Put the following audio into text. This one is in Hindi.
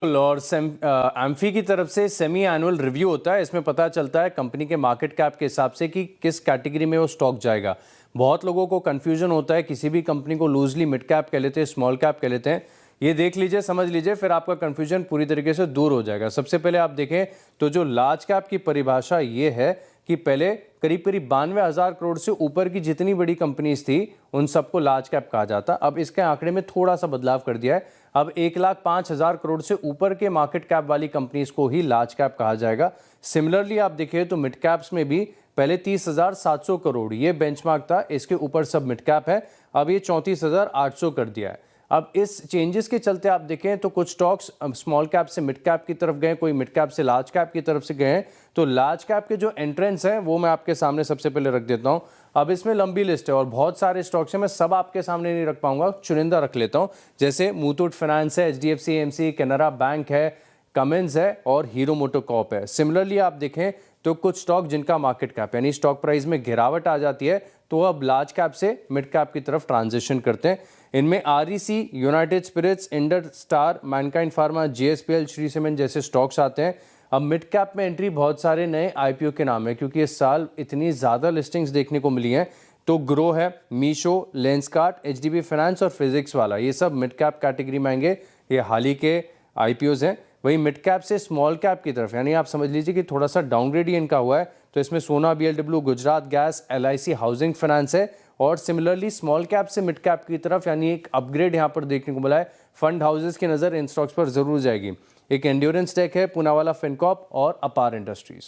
और एम्फी की तरफ से सेमी एनुअल रिव्यू होता है। इसमें पता चलता है कंपनी के मार्केट कैप के हिसाब से कि किस कैटेगरी में वो स्टॉक जाएगा। बहुत लोगों को कंफ्यूजन होता है, किसी भी कंपनी को लूजली मिड कैप कह लेते हैं, स्मॉल कैप कह लेते हैं। ये देख लीजिए, समझ लीजिए, फिर आपका कंफ्यूजन पूरी तरीके से दूर हो जाएगा। सबसे पहले आप देखें तो जो लार्ज कैप की परिभाषा ये है कि पहले करीब करीब 92,000 करोड़ से ऊपर की जितनी बड़ी कंपनीज थी उन सबको लार्ज कैप कहा जाता। अब इसके आंकड़े में थोड़ा सा बदलाव कर दिया है। अब 1,05,000 करोड़ से ऊपर के मार्केट कैप वाली कंपनीज को ही लार्ज कैप कहा जाएगा। सिमिलरली आप देखिए तो मिड कैप्स में भी पहले 30,700 करोड़ ये बेंचमार्क था, इसके ऊपर सब मिड कैप है। अब ये 34,800 कर दिया है। अब इस चेंजेस के चलते आप देखें तो कुछ स्टॉक्स स्मॉल कैप से मिड कैप की तरफ गए, कोई मिड कैप से लार्ज कैप की तरफ से गए। तो लार्ज कैप के जो एंट्रेंस हैं वो मैं आपके सामने सबसे पहले रख देता हूं। अब इसमें लंबी लिस्ट है और बहुत सारे स्टॉक्स हैं, मैं सब आपके सामने नहीं रख पाऊंगा, चुनिंदा रख लेता हूं। जैसे मुथूट फाइनेंस है, HDFC AMC, कैनरा बैंक है, कमिंस है और हीरो मोटोकॉर्प है। सिमिलरली आप देखें तो कुछ स्टॉक जिनका मार्केट कैप यानी स्टॉक प्राइस में गिरावट आ जाती है तो अब लार्ज कैप से मिड कैप की तरफ ट्रांजिशन करते हैं। इनमें REC, United Spirits, Indus Star, Mankind Pharma, JSPL, Shree cement जैसे स्टॉक्स आते हैं। अब मिड कैप में एंट्री बहुत सारे नए IPO के नाम है, क्योंकि इस साल इतनी ज़्यादा लिस्टिंग्स देखने को मिली हैं। तो ग्रो है, मीशो, लेंसकार्ट, HDB फाइनेंस और फिजिक्स वाला, ये सब मिड कैप कैटेगरी में आएंगे। ये हाल ही के IPOs हैं। वहीं मिड कैप से स्मॉल कैप की तरफ यानी आप समझ लीजिए कि थोड़ा सा डाउनग्रेड ही इनका हुआ है। तो इसमें सोना BLW, Gujarat gas, LIC housing finance है। और सिमिलरली स्मॉल कैप से मिड कैप की तरफ यानी एक अपग्रेड यहाँ पर देखने को मिला है। फंड हाउसेस की नज़र इन स्टॉक्स पर जरूर जाएगी। एक एंड्योरेंस टेक है, पूनावाला फिनकॉर्प और अपार इंडस्ट्रीज।